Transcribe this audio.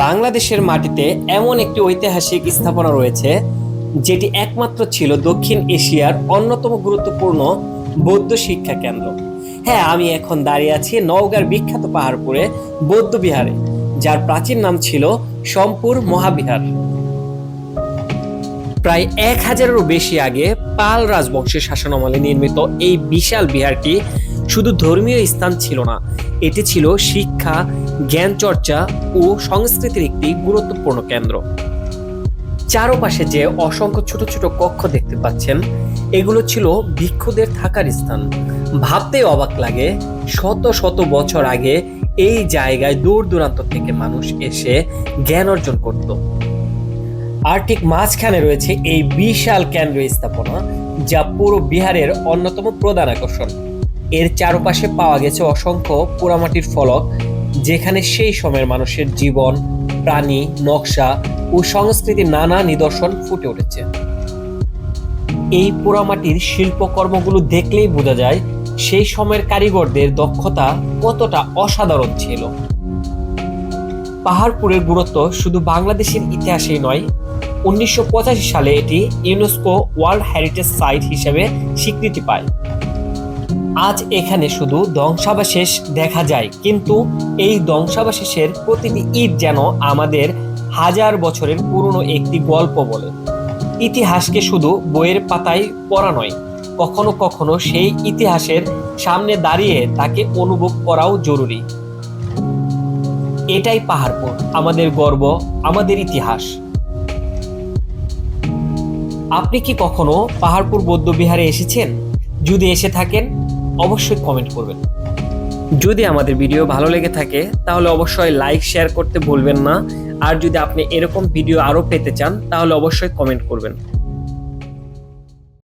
বাংলাদেশের মাটিতে এমন একটি ঐতিহাসিক স্থাপনা রয়েছে যেটি একমাত্র ছিল দক্ষিণ এশিয়ার অন্যতম গুরুত্বপূর্ণ বৌদ্ধ শিক্ষা কেন্দ্র। হ্যাঁ, আমি এখন দাঁড়িয়ে আছি নওগাঁর বিখ্যাত পাহাড়পুরে বৌদ্ধ বিহারে, যার প্রাচীন নাম ছিল সোমপুর মহাবিহার। প্রায় 1000-এরও বেশি আগে পাল রাজবংশের শাসনামলে নির্মিত এই বিশাল বিহারটি শুধু ধর্মীয় স্থান ছিল না, এটি ছিল শিক্ষা, জ্ঞান চর্চা ও সংস্কৃতির একটি গুরুত্বপূর্ণ কেন্দ্র। চারপাশে যে অসংখ্য ছোট ছোট কক্ষ দেখতে পাচ্ছেন, এগুলো ছিল ভিক্ষুদের থাকার স্থান। ভাবতেই অবাক লাগে, শত শত বছর আগে এই জায়গায় দূর দূরান্ত থেকে মানুষ এসে জ্ঞান অর্জন করত। আর ঠিক মাঝখানে রয়েছে এই বিশাল কেন্দ্রীয় স্থাপনা, যা পুরো বিহারের অন্যতম প্রধান আকর্ষণ। এর চারপাশে পাওয়া গেছে অসংখ্য পোড়ামাটির ফলক, যেখানে সেই সময়ের মানুষের জীবন, প্রাণী, নকশা ও সংস্কৃতির নানা নিদর্শন ফুটে উঠেছে। এই পোড়ামাটির শিল্পকর্মগুলো দেখলেই বোঝা যায় সেই সময়ের কারিগরদের দক্ষতা কতটা অসাধারণ ছিল। পাহাড়পুরের গুরুত্ব শুধু বাংলাদেশের ইতিহাসেই নয়, 1985 সালে এটি ইউনেস্কো ওয়ার্ল্ড হেরিটেজ সাইট হিসেবে স্বীকৃতি পায়। আজ এখানে শুধু ধ্বংসাবশেষ দেখা যায়, কিন্তু এই ধ্বংসাবশেষের প্রতিটি ইট যেন আমাদের হাজার বছরের পুরনো একটি গল্প বলে। ইতিহাসকে শুধু বইয়ের পাতায় পড়া নয়, কখনো কখনো সেই ইতিহাসের সামনে দাঁড়িয়ে তাকে অনুভব করাও জরুরি। এটাই পাহাড়পুর, আমাদের গর্ব, আমাদের ইতিহাস। আপনি কি কখনো পাহাড়পুর বৌদ্ধবিহারে এসেছেন? যদি এসে থাকেন, অবশ্যই কমেন্ট করবেন। যদি আমাদের ভিডিও ভালো লেগে থাকে তাহলে অবশ্যই লাইক শেয়ার করতে ভুলবেন না। আর যদি আপনি এরকম ভিডিও আরো পেতে চান তাহলে অবশ্যই কমেন্ট করবেন।